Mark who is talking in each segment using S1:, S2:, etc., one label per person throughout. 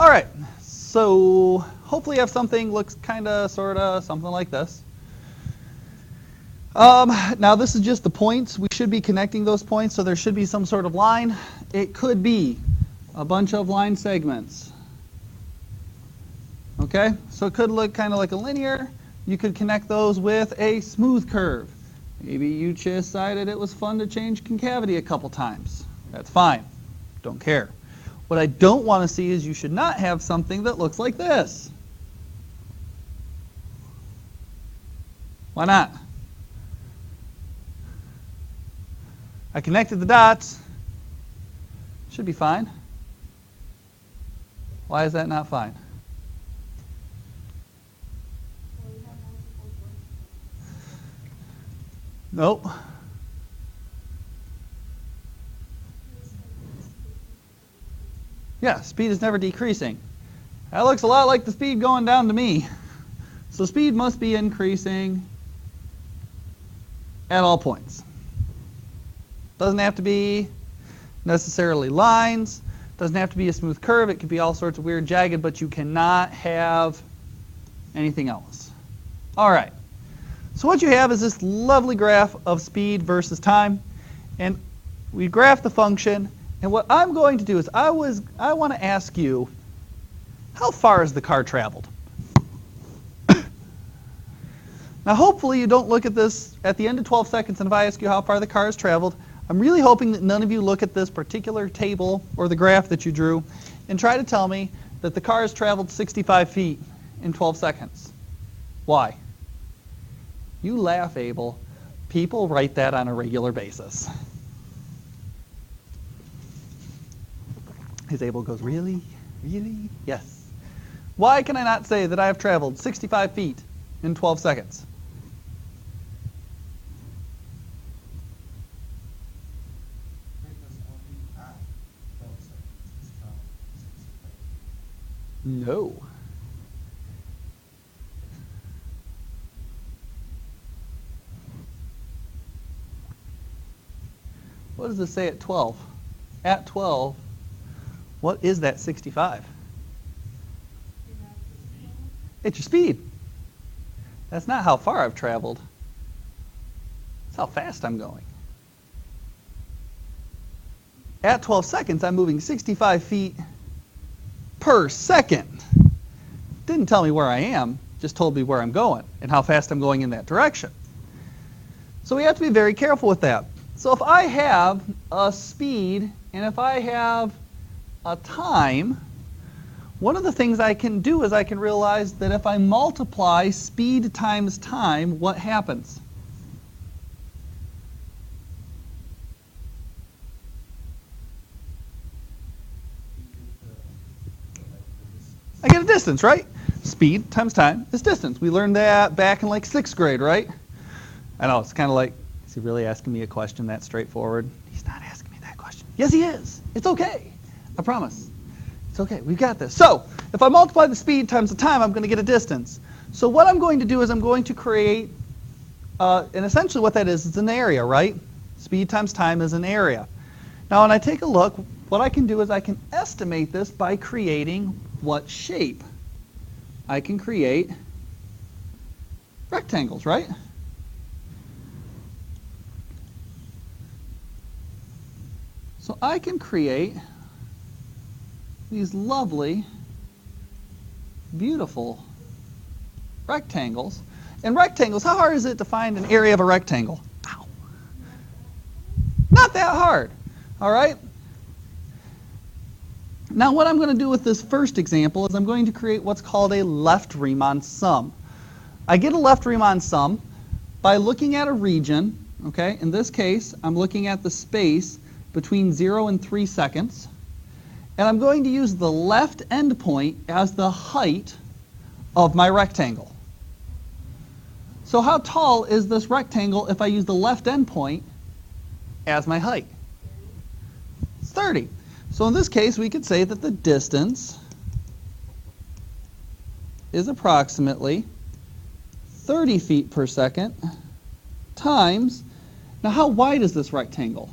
S1: All right, so hopefully you have something looks kind of, sort of, something like this. Now this is just the points. We should be connecting those points, so there should be some sort of line. It could be a bunch of line segments. Okay, so it could look kind of like a linear. You could connect those with a smooth curve. Maybe you just decided it was fun to change concavity a couple times. That's fine. Don't care. What I don't want to see is you should not have something that looks like this. Why not? I connected the dots. Should be fine. Why is that not fine? Nope. Yeah, speed is never decreasing. That looks a lot like the speed going down to me. So speed must be increasing at all points. Doesn't have to be necessarily lines. Doesn't have to be a smooth curve. It could be all sorts of weird jagged, but you cannot have anything else. All right. So what you have is this lovely graph of speed versus time. And we graph the function. And what I'm going to do is I want to ask you, how far has the car traveled? Now hopefully you don't look at this at the end of 12 seconds, and if I ask you how far the car has traveled, I'm really hoping that none of you look at this particular table or the graph that you drew and try to tell me that the car has traveled 65 feet in 12 seconds. Why? You laugh, Abel. People write that on a regular basis. His Abel goes, really? Really? Yes. Why can I not say that I have traveled 65 feet in 12 seconds? No. What does this say at 12? At 12, what is that 65? It's your speed. That's not how far I've traveled. It's how fast I'm going. At 12 seconds, I'm moving 65 feet per second. Didn't tell me where I am, just told me where I'm going and how fast I'm going in that direction. So we have to be very careful with that. So if I have a speed and if I have a time, one of the things I can do is I can realize that if I multiply speed times time, what happens? I get a distance, right? Speed times time is distance. We learned that back in like 6th grade, right? I know, it's kind of like, is he really asking me a question that straightforward? He's not asking me that question. Yes, he is. It's okay. I promise. It's okay. We've got this. So if I multiply the speed times the time, I'm going to get a distance. So what I'm going to do is I'm going to create, and essentially what that is an area, right? Speed times time is an area. Now when I take a look, what I can do is I can estimate this by creating what shape? I can create rectangles, right? So I can create these lovely, beautiful rectangles. And rectangles, how hard is it to find an area of a rectangle? Ow. Not that hard, all right? Now what I'm going to do with this first example is I'm going to create what's called a left Riemann sum. I get a left Riemann sum by looking at a region, okay? In this case, I'm looking at the space between 0 and 3 seconds. And I'm going to use the left endpoint as the height of my rectangle. So how tall is this rectangle if I use the left endpoint as my height? It's 30. So in this case, we could say that the distance is approximately 30 feet per second times, now how wide is this rectangle?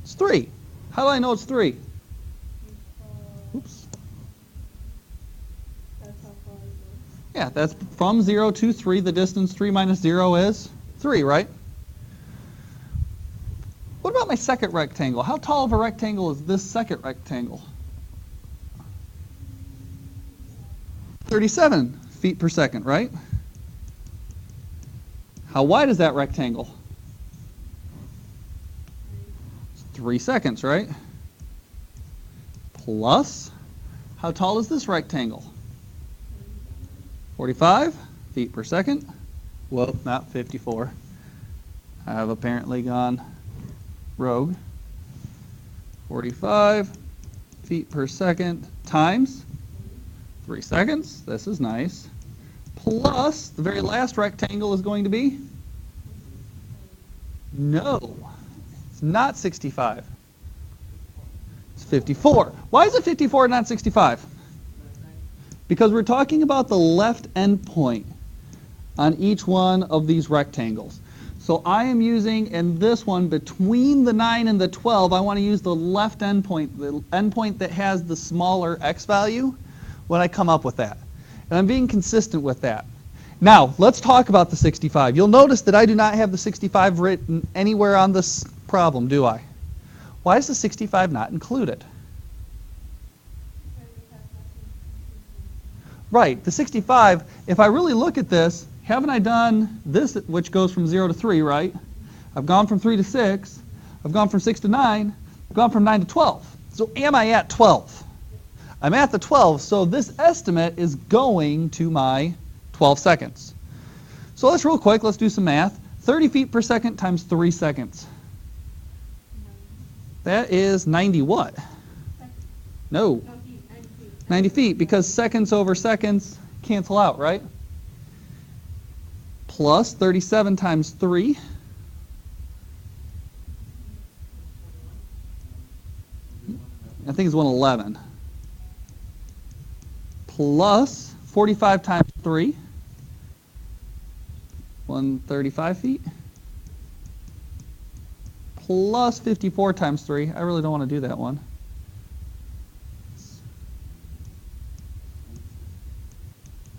S1: It's 3. How do I know it's 3? Oops.
S2: That's how far it goes.
S1: Yeah, that's from 0 to 3. The distance 3 minus 0 is 3, right? What about my second rectangle? How tall of a rectangle is this second rectangle? 37 feet per second, right? How wide is that rectangle? 3 seconds, right? Plus, how tall is this rectangle? 45 feet per second. Well, not 54. I've apparently gone rogue. 45 feet per second times 3 seconds. This is nice. Plus, the very last rectangle is going to be? No, it's not 65. It's 54. Why is it 54 and not 65? Because we're talking about the left endpoint on each one of these rectangles. So I am using, in this one, between the 9 and the 12, I want to use the left endpoint, the endpoint that has the smaller x value when I come up with that. And I'm being consistent with that. Now, let's talk about the 65. You'll notice that I do not have the 65 written anywhere on this problem, do I? Why is the 65 not included? Right, the 65, if I really look at this, haven't I done this, which goes from 0 to 3, right? I've gone from 3 to 6. I've gone from 6 to 9. I've gone from 9 to 12. So am I at 12? I'm at the 12, so this estimate is going to my 12 seconds. So let's real quick, let's do some math. 30 feet per second times 3 seconds. That is 90 what? No. 90 feet, because seconds over seconds cancel out, right? Plus 37 times 3. I think it's 111. Plus 45 times 3. 135 feet. Plus 54 times 3. I really don't want to do that one.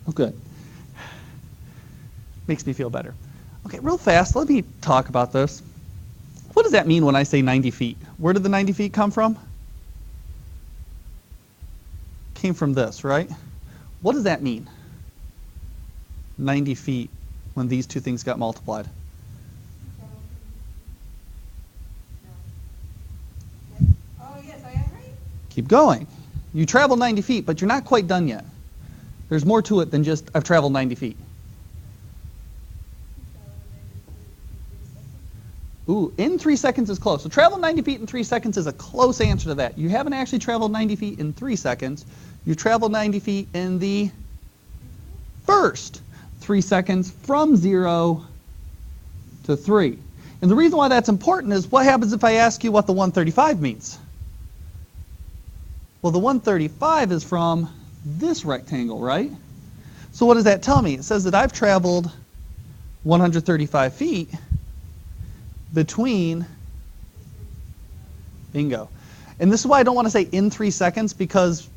S1: Oh, good. Makes me feel better. Okay, real fast, let me talk about this. What does that mean when I say 90 feet? Where did the 90 feet come from? Came from this, right? What does that mean? 90 feet when these two things got multiplied.
S2: Oh, yes, I am right.
S1: Keep going. You travel 90 feet, but you're not quite done yet. There's more to it than just I've traveled 90 feet. Ooh, in 3 seconds is close. So travel 90 feet in 3 seconds is a close answer to that. You haven't actually traveled 90 feet in 3 seconds. You traveled 90 feet in the first 3 seconds from 0 to 3. And the reason why that's important is what happens if I ask you what the 135 means? Well, the 135 is from this rectangle, right? So what does that tell me? It says that I've traveled 135 feet between, bingo. And this is why I don't want to say in 3 seconds, because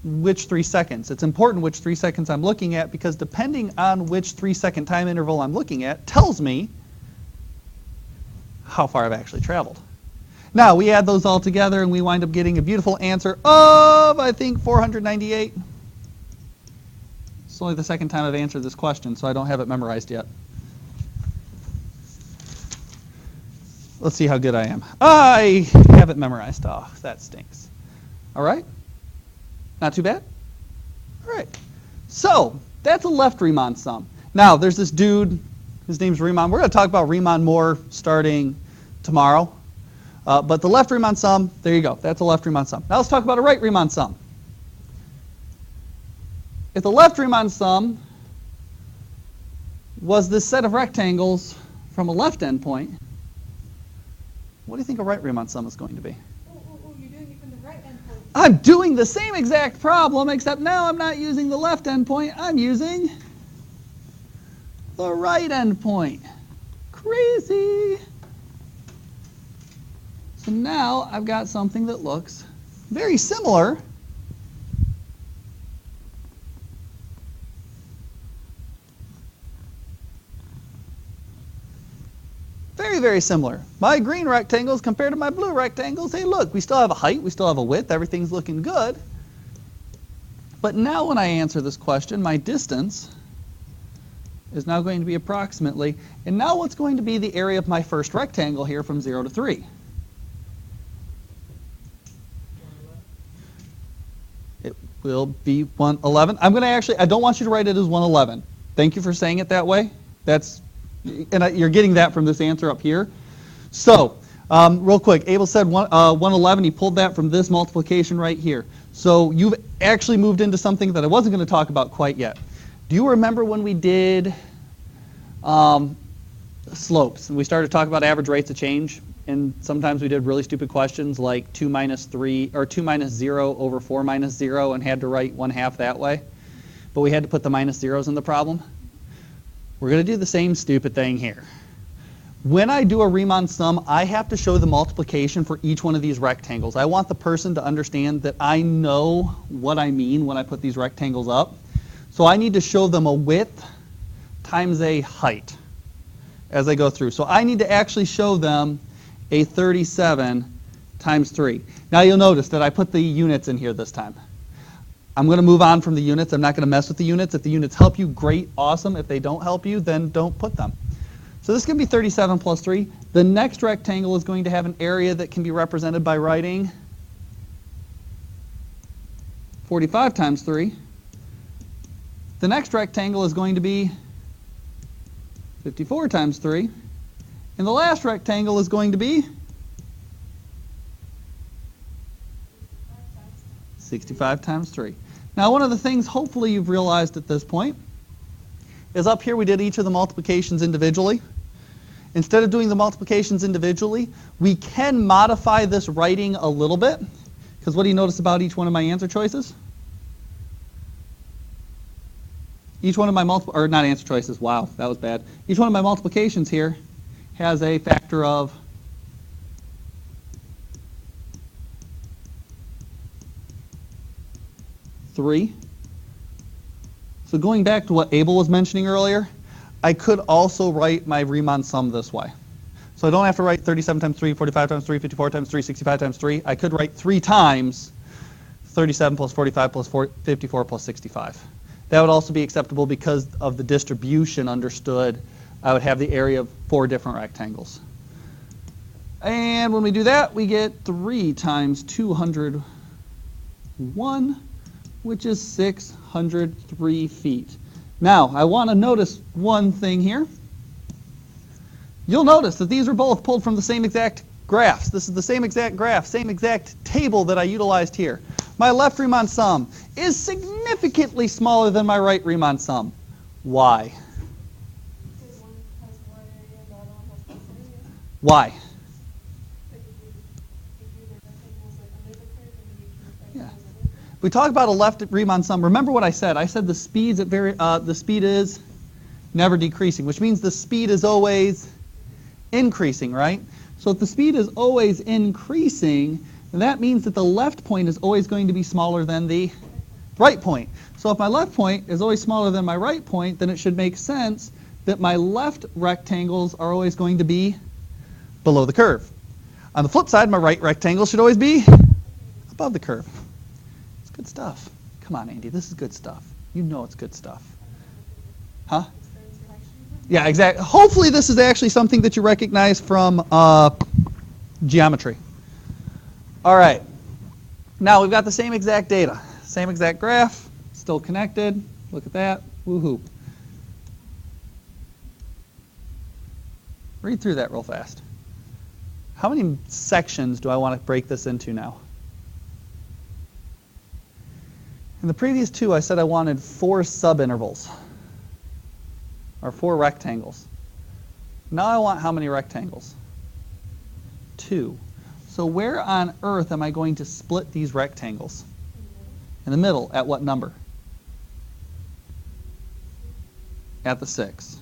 S1: which 3 seconds? It's important which 3 seconds I'm looking at, because depending on which 3 second time interval I'm looking at tells me how far I've actually traveled. Now we add those all together and we wind up getting a beautiful answer of, I think, 498. It's only the second time I've answered this question, so I don't have it memorized yet. Let's see how good I am. I have it memorized. Oh, that stinks. All right? Not too bad? All right. So that's a left Riemann sum. Now, there's this dude. His name's Riemann. We're going to talk about Riemann more starting tomorrow. But the left Riemann sum, there you go. That's a left Riemann sum. Now let's talk about a right Riemann sum. If the left Riemann sum was this set of rectangles from a left endpoint, what do you think a right Riemann sum is going to be?
S2: You're doing it from the right endpoint.
S1: I'm doing the same exact problem, except now I'm not using the left endpoint. I'm using the right endpoint. Crazy. So now I've got something that looks very similar very similar. My green rectangles compared to my blue rectangles, hey look, we still have a height, we still have a width, everything's looking good. But now when I answer this question, my distance is now going to be approximately, and now what's going to be the area of my first rectangle here from 0 to 3? It will be 111. I'm going to actually, I don't want you to write it as 111. Thank you for saying it that way. You're getting that from this answer up here. So, real quick, Abel said 111. He pulled that from this multiplication right here. So you've actually moved into something that I wasn't going to talk about quite yet. Do you remember when we did slopes and we started talking about average rates of change? And sometimes we did really stupid questions like 2 minus 3 or 2 minus 0 over 4 minus 0 and had to write 1/2 that way. But we had to put the minus zeros in the problem. We're going to do the same stupid thing here. When I do a Riemann sum, I have to show the multiplication for each one of these rectangles. I want the person to understand that I know what I mean when I put these rectangles up. So I need to show them a width times a height as I go through. So I need to actually show them a 37 times 3. Now you'll notice that I put the units in here this time. I'm going to move on from the units. I'm not going to mess with the units. If the units help you, great, awesome. If they don't help you, then don't put them. So this is going to be 37 plus 3. The next rectangle is going to have an area that can be represented by writing 45 times 3. The next rectangle is going to be 54 times 3. And the last rectangle is going to be 65 times 3. Now, one of the things hopefully you've realized at this point is up here we did each of the multiplications individually. Instead of doing the multiplications individually, we can modify this writing a little bit. Because what do you notice about each one of my answer choices? Each one of my not answer choices, wow, that was bad. Each one of my multiplications here has a factor of 3. So going back to what Abel was mentioning earlier, I could also write my Riemann sum this way. So I don't have to write 37 times 3, 45 times 3, 54 times 3, 65 times 3. I could write 3 times 37 plus 45 plus 54 plus 65. That would also be acceptable because of the distribution understood. I would have the area of 4 different rectangles. And when we do that, we get 3 times 201, which is 603 feet. Now, I want to notice one thing here. You'll notice that these are both pulled from the same exact graphs. This is the same exact graph, same exact table that I utilized here. My left Riemann sum is significantly smaller than my right Riemann sum. Why?
S2: Because one has one area and the other one has less area.
S1: Why?
S2: Like if you the rectangles like under the curve and then you keep rectangles over the curve.
S1: We talk about a left Riemann sum. Remember what I said? I said the speed is never decreasing, which means the speed is always increasing, right? So if the speed is always increasing, then that means that the left point is always going to be smaller than the right point. So if my left point is always smaller than my right point, then it should make sense that my left rectangles are always going to be below the curve. On the flip side, my right rectangle should always be above the curve. It's good stuff. Come on, Andy, this is good stuff. You know it's good stuff. Huh? Yeah, exactly. Hopefully this is actually something that you recognize from geometry. All right. Now we've got the same exact data, same exact graph, still connected. Look at that. Woohoo. Read through that real fast. How many sections do I want to break this into now? In the previous 2, I said I wanted 4 subintervals, or 4 rectangles. Now I want how many rectangles? 2. So where on earth am I going to split these rectangles? In the middle. At what number? At the 6.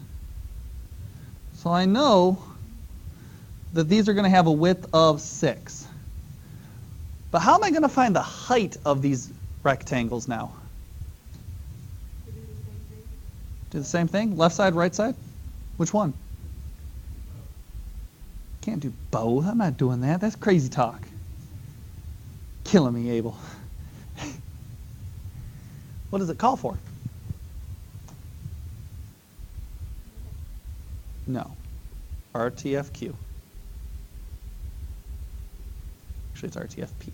S1: So I know that these are going to have a width of 6. But how am I going to find the height of these rectangles now? Do the same thing? Left side, right side? Which one? Can't do both. I'm not doing that. That's crazy talk. Killing me, Abel. What does it call for? No. RTFQ. Actually, it's RTFP.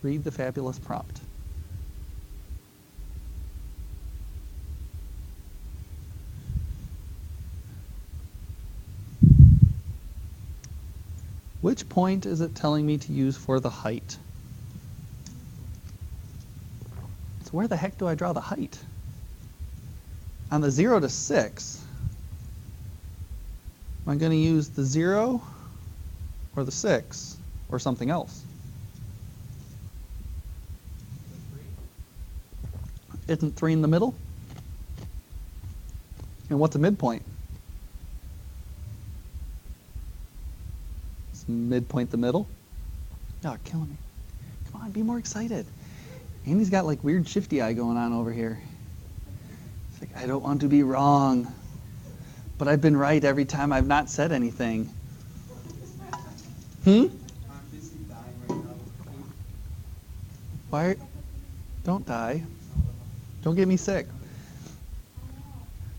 S1: Read the fabulous prompt. Which point is it telling me to use for the height? So where the heck do I draw the height? On the 0 to 6, am I going to use the 0 or the 6 or something else? Isn't 3 in the middle? And what's a midpoint? Is midpoint the middle? Oh, killing me. Come on, be more excited. Andy's got like weird shifty eye going on over here. It's like, I don't want to be wrong, but I've been right every time I've not said anything. I'm
S3: busy dying right now.
S1: Why? Don't die. Don't get me sick.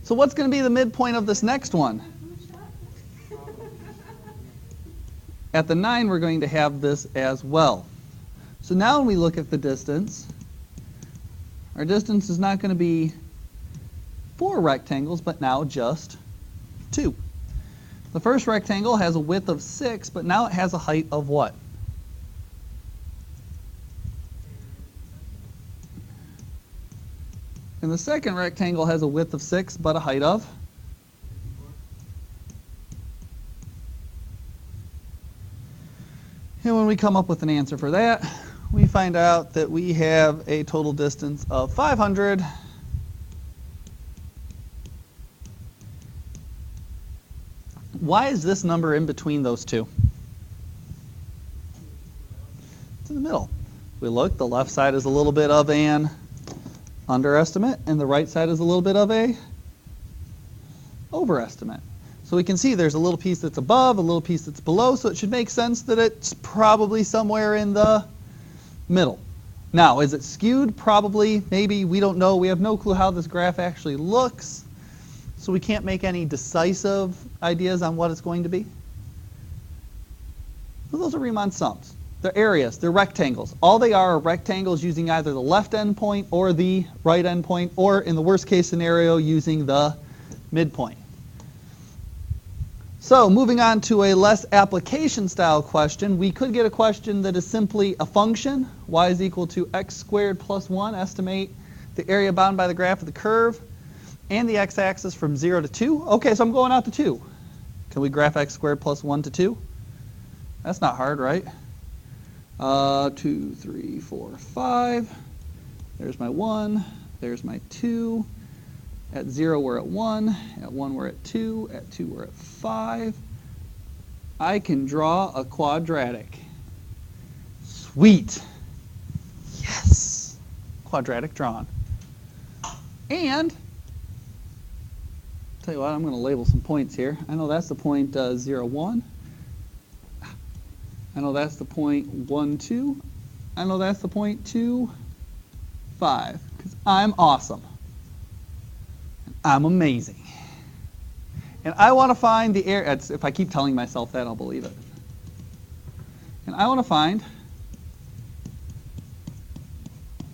S1: So what's going to be the midpoint of this next one? At the 9, we're going to have this as well. So now when we look at the distance, our distance is not going to be 4 rectangles, but now just 2. The first rectangle has a width of 6, but now it has a height of what? And the second rectangle has a width of 6, but a height of? And when we come up with an answer for that, we find out that we have a total distance of 500. Why is this number in between those two? It's in the middle. We look, the left side is a little bit of an underestimate, and the right side is a little bit of a overestimate. So we can see there's a little piece that's above, a little piece that's below, so it should make sense that it's probably somewhere in the middle. Now, is it skewed? Probably, maybe, we don't know. We have no clue how this graph actually looks, so we can't make any decisive ideas on what it's going to be. Well, those are Riemann sums. They're areas, they're rectangles. All they are rectangles using either the left endpoint or the right endpoint, or in the worst case scenario, using the midpoint. So moving on to a less application style question, we could get a question that is simply a function, y is equal to x squared plus 1, estimate the area bound by the graph of the curve, and the x-axis from 0 to 2. Okay, so I'm going out to 2. Can we graph x squared plus 1 to 2? That's not hard, right? 2, 3, 4, 5. There's my 1. There's my 2. At 0, we're at 1. At 1, we're at 2. At 2, we're at 5. I can draw a quadratic. Sweet. Yes. Quadratic drawn. And, tell you what, I'm going to label some points here. I know that's the point 0, 1. I know that's the point 1, 2. I know that's the point 2, 5. Because I'm awesome. I'm amazing. And I want to find the area. If I keep telling myself that, I'll believe it. And I want to find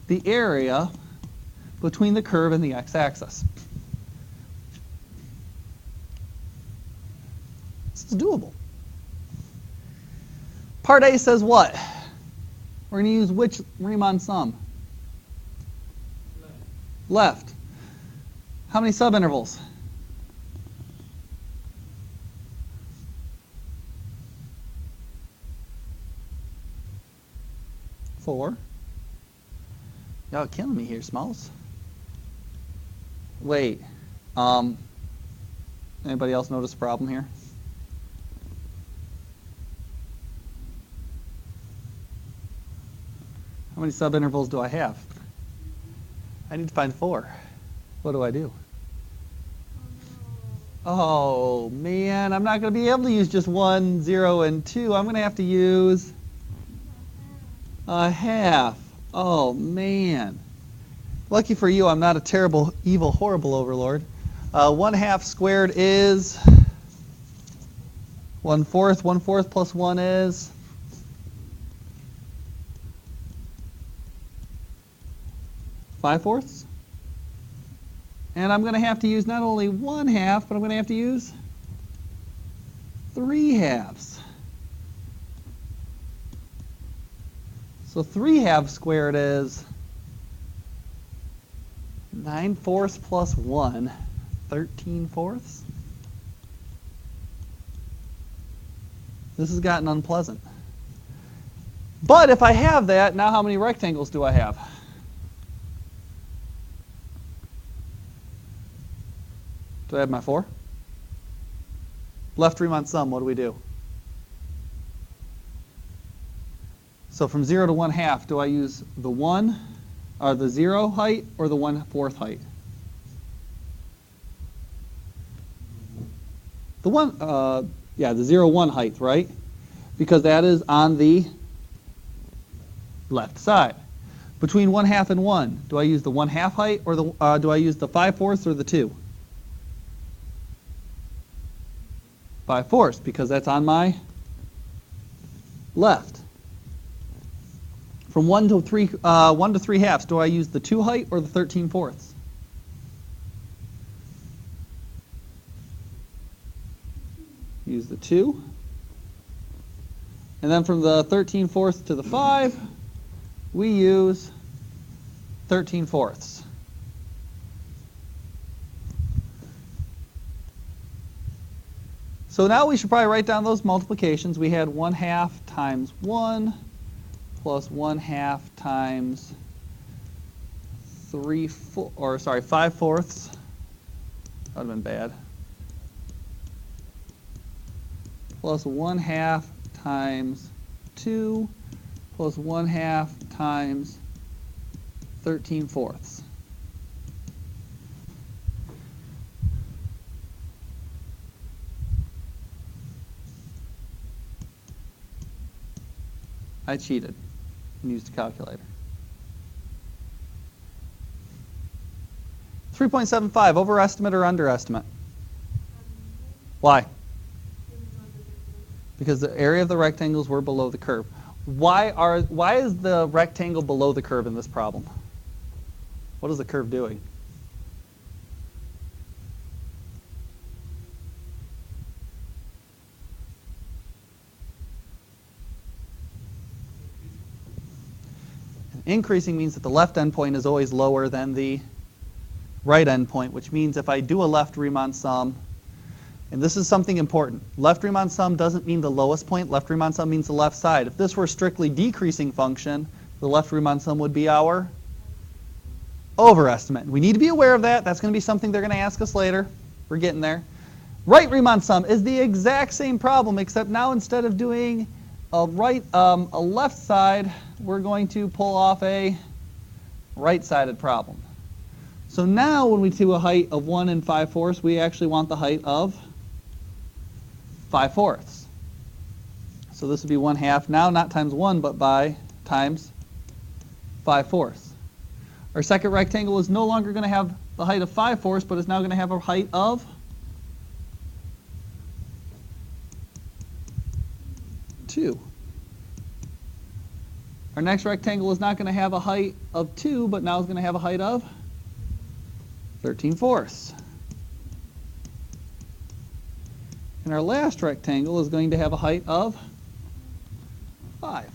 S1: the area between the curve and the x-axis. This is doable. Part A says what? We're going to use which Riemann sum? Left. How many subintervals? 4. Y'all killing me here, Smalls. Wait. Anybody else notice a problem here? How many subintervals do I have? I need to find 4. What do I do? Oh man, I'm not going to be able to use just 1, 0, and 2. I'm going to have to use a half. Oh man. Lucky for you, I'm not a terrible, evil, horrible overlord. 1/2 squared is 1/4. 1/4 plus 1 is 5/4. And I'm going to have to use not only 1/2, but I'm going to have to use 3/2. So 3/2 squared is 9/4 plus 1, 13/4. This has gotten unpleasant. But if I have that, now how many rectangles do I have? Do I have my 4? Left Riemann sum, what do we do? So from 0 to 1/2, do I use the 1, or the 0 height, or the 1/4 height? The 1, the 0, 1 height, right? Because that is on the left side. Between 1/2 and 1, do I use the 1/2 height, or do I use the 5/4 or the 2? 5/4, because that's on my left. From 1 to 3/2, do I use the 2 height or the 13/4? Use the 2. And then from the 13/4 to the 5, we use 13/4. So now we should probably write down those multiplications. We had 1/2 times 1 plus 1/2 times 5/4. That would have been bad. Plus 1/2 times 2 plus 1/2 times 13/4. I cheated and used a calculator. 3.75, overestimate or underestimate? Why? Because the area of the rectangles were below the curve. Why is the rectangle below the curve in this problem? What is the curve doing? Increasing means that the left endpoint is always lower than the right endpoint, which means if I do a left Riemann sum, and this is something important, left Riemann sum doesn't mean the lowest point. Left Riemann sum means the left side. If this were a strictly decreasing function, the left Riemann sum would be our overestimate. We need to be aware of that. That's going to be something they're going to ask us later. We're getting there. Right Riemann sum is the exact same problem, except now instead of doing a left side, we're going to pull off a right-sided problem. So now when we do a height of 1 and 5/4, we actually want the height of 5/4. So this would be 1/2 now, not times 1, but by times 5/4. Our second rectangle is no longer going to have the height of 5/4, but is now going to have a height of 2. Our next rectangle is not going to have a height of 2, but now is going to have a height of 13/4. And our last rectangle is going to have a height of 5.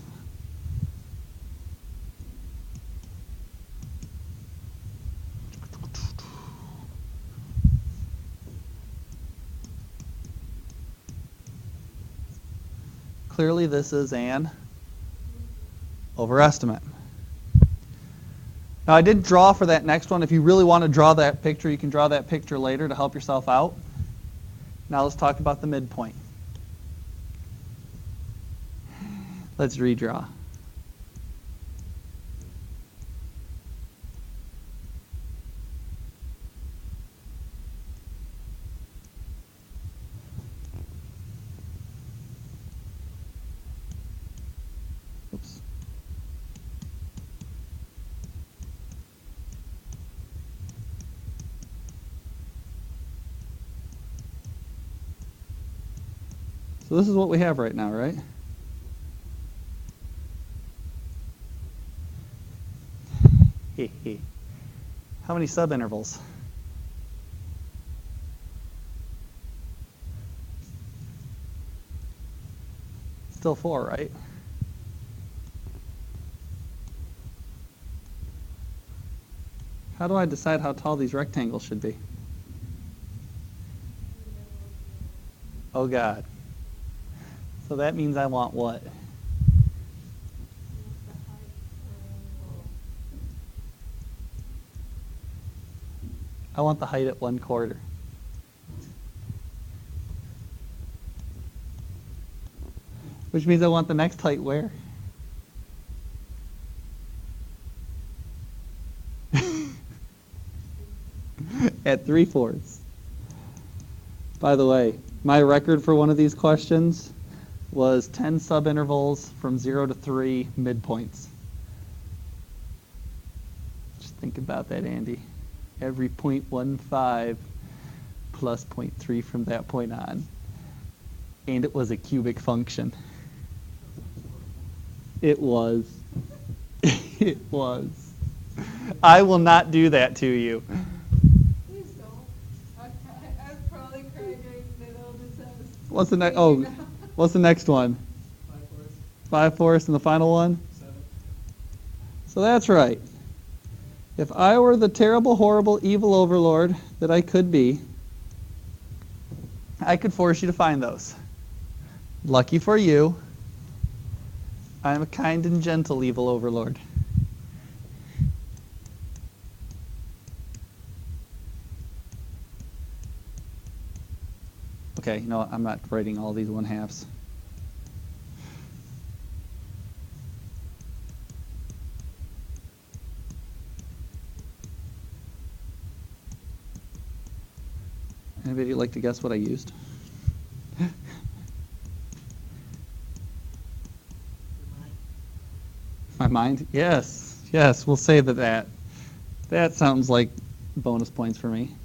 S1: Clearly this is an overestimate. Now I did draw for that next one. If you really want to draw that picture, you can draw that picture later to help yourself out. Now let's talk about the midpoint. Let's redraw. So this is what we have right now, right? How many subintervals? Still 4, right? How do I decide how tall these rectangles should be? Oh God. So that means I want what? I want the height at 1/4. Which means I want the next height where? At 3/4. By the way, my record for one of these questions was 10 subintervals from 0 to 3 midpoints. Just think about that, Andy. Every 0.15 plus 0.3 from that point on. And it was a cubic function. It was. It was. I will not do that to you.
S2: Please don't. I'd probably cry during the middle of the test.
S1: What's the next? Oh, what's the next one? 5/4 and the final one?
S3: 7.
S1: So that's right. If I were the terrible, horrible, evil overlord that I could be, I could force you to find those. Lucky for you, I'm a kind and gentle evil overlord. Okay, no, I'm not writing all these 1/2s. Anybody like to guess what I used? My mind? Yes, yes, we'll say that. That sounds like bonus points for me.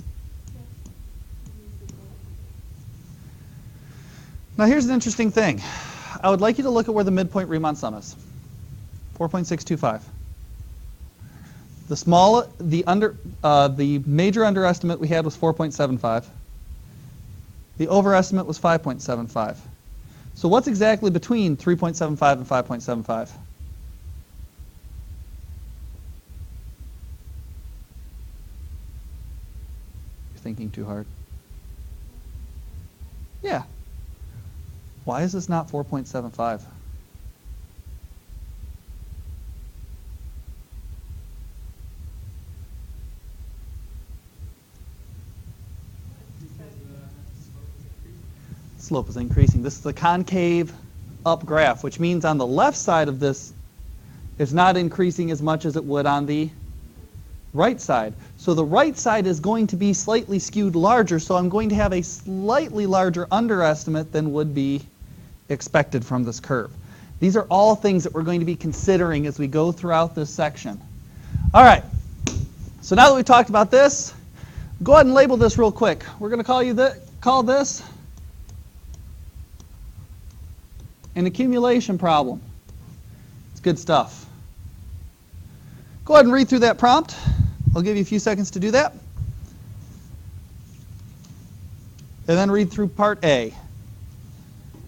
S1: Now here's an interesting thing. I would like you to look at where the midpoint Riemann sum is. 4.625. The major underestimate we had was 4.75. The overestimate was 5.75. So what's exactly between 3.75 and 5.75? You're thinking too hard. Yeah. Why is this not 4.75? Slope is increasing. This is the concave up graph, which means on the left side of this, it's not increasing as much as it would on the right side. So the right side is going to be slightly skewed larger, so I'm going to have a slightly larger underestimate than would be expected from this curve. These are all things that we're going to be considering as we go throughout this section. All right, so now that we've talked about this, go ahead and label this real quick. We're going to call this an accumulation problem. It's good stuff. Go ahead and read through that prompt. I'll give you a few seconds to do that. And then read through part A.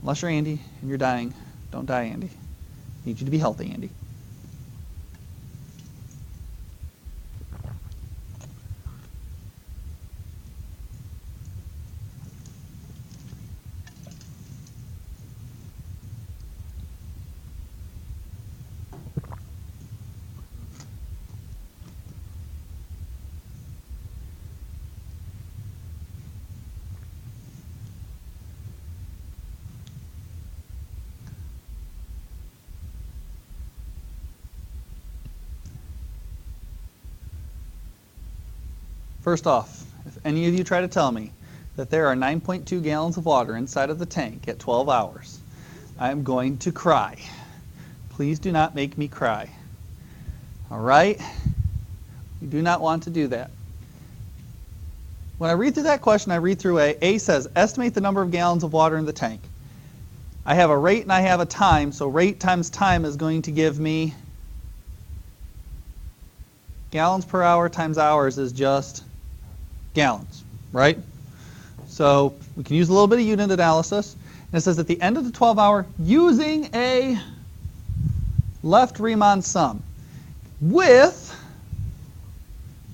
S1: Unless you're Andy and you're dying, don't die, Andy. Need you to be healthy, Andy. First off, if any of you try to tell me that there are 9.2 gallons of water inside of the tank at 12 hours, I'm going to cry. Please do not make me cry. All right? You do not want to do that. When I read through that question, I read through A. A says, estimate the number of gallons of water in the tank. I have a rate and I have a time, so rate times time is going to give me gallons per hour times hours is just gallons, right? So we can use a little bit of unit analysis. And it says at the end of the 12-hour, using a left Riemann sum with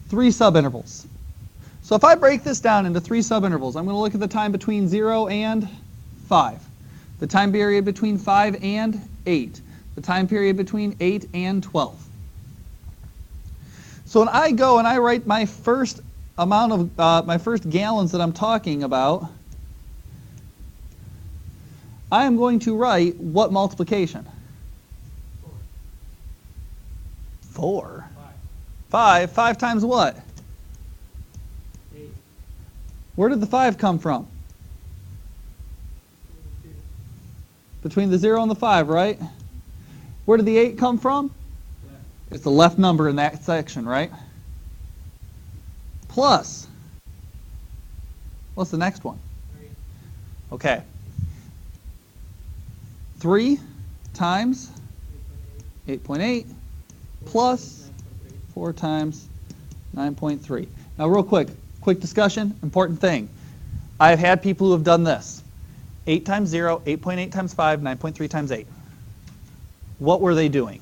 S1: 3 subintervals. So if I break this down into 3 subintervals, I'm going to look at the time between 0 and 5, the time period between 5 and 8, the time period between 8 and 12. So when I go and I write my first amount of my first gallons that I'm talking about, I am going to write what multiplication? 4. 5. 5 times what?
S3: 8.
S1: Where did the 5 come from? Between the 0 and the 5, right? Where did the 8 come from?
S3: Left.
S1: It's the left number in that section, right? Plus. What's the next one?
S3: 3.
S1: Okay. 3 times 8.8 plus 4 times 9.3. Now real quick discussion, important thing. I've had people who have done this. 8 times 0, 8.8 times 5, 9.3 times 8. What were they doing?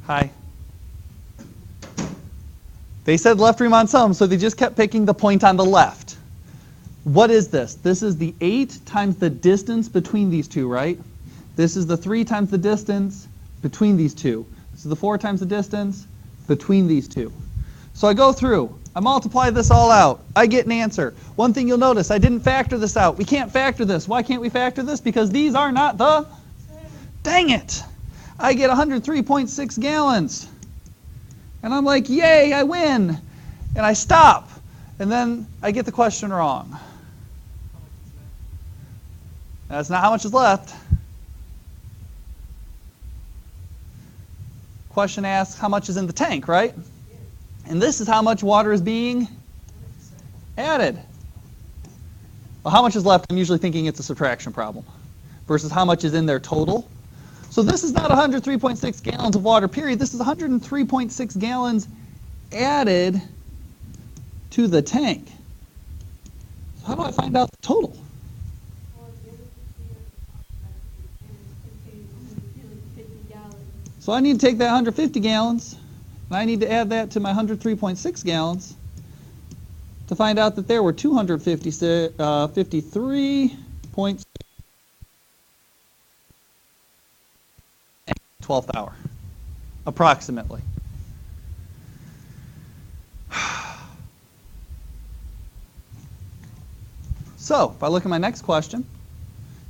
S1: Hi. They said left Riemann sum, so they just kept picking the point on the left. What is this? This is the 8 times the distance between these two, right? This is the 3 times the distance between these two. This is the 4 times the distance between these two. So I go through. I multiply this all out. I get an answer. One thing you'll notice, I didn't factor this out. We can't factor this. Why can't we factor this? Because these are not the... Dang it! I get 103.6 gallons. And I'm like, yay, I win. And I stop. And then I get the question wrong. That's not how much is left. Question asks how much is in the tank, right? And this is how much water is being added. Well, how much is left? I'm usually thinking it's a subtraction problem versus how much is in there total. So this is not 103.6 gallons of water, period. This is 103.6 gallons added to the tank. So how do I find out the total? So I need to take that 150 gallons, and I need to add that to my 103.6 gallons to find out that there were 253 12th hour, approximately. So if I look at my next question,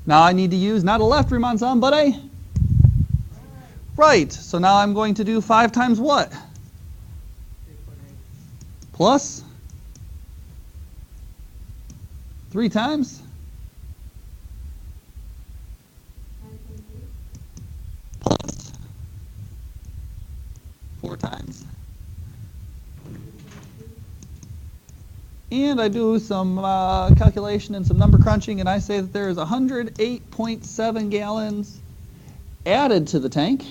S1: now I need to use not a left Riemann sum, but a right. So now I'm going to do 5 times what?
S3: 8.8.
S1: Plus 3 times? Plus 4 times? And I do some calculation and some number crunching, and I say that there is 108.7 gallons added to the tank,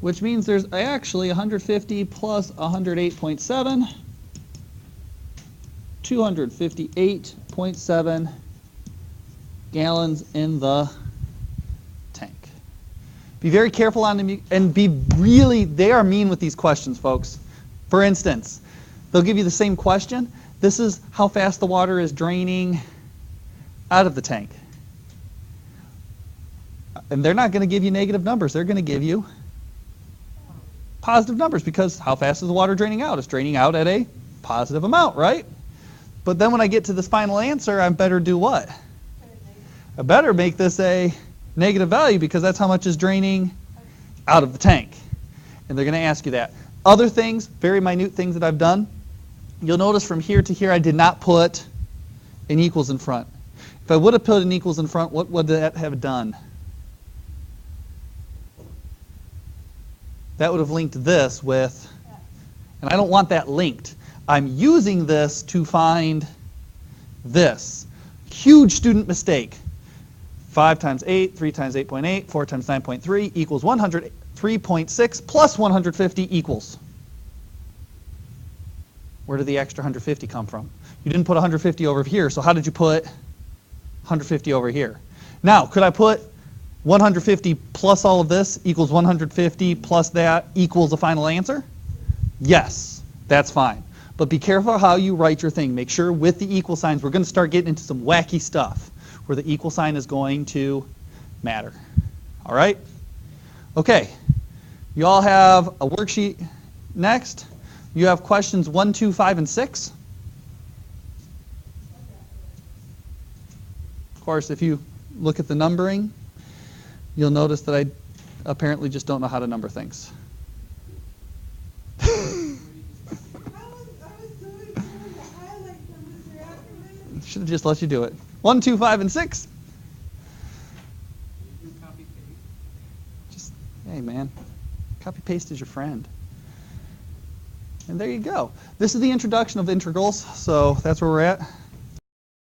S1: which means there's actually 150 plus 108.7, 258.7 gallons in the tank. Be very careful on them, and they are mean with these questions, folks. For instance, they'll give you the same question. This is how fast the water is draining out of the tank. And they're not going to give you negative numbers. They're going to give you positive numbers, because how fast is the water draining out? It's draining out at a positive amount, right? But then when I get to this final answer, I better do what? I better make this a negative value, because that's how much is draining out of the tank. And they're going to ask you that. Other things, very minute things that I've done, you'll notice from here to here I did not put an equals in front. If I would have put an equals in front, what would that have done? That would have linked this with, and I don't want that linked. I'm using this to find this. Huge student mistake. 5 times 8, 3 times 8.8, 4 times 9.3 equals 103.6 plus 150 equals. Where did the extra 150 come from? You didn't put 150 over here, so how did you put 150 over here? Now, could I put 150 plus all of this equals 150 plus that equals the final answer? Yes, that's fine. But be careful how you write your thing. Make sure with the equal signs, we're going to start getting into some wacky stuff where the equal sign is going to matter. All right? Okay. You all have a worksheet next. You have questions 1, 2, 5, and 6. Of course, if you look at the numbering, you'll notice that I apparently just don't know how to number things. Should have just let you do it. 1, 2, 5, and 6.
S3: You copy paste.
S1: Just, hey man, copy paste is your friend. And there you go. This is the introduction of integrals, so that's where we're at.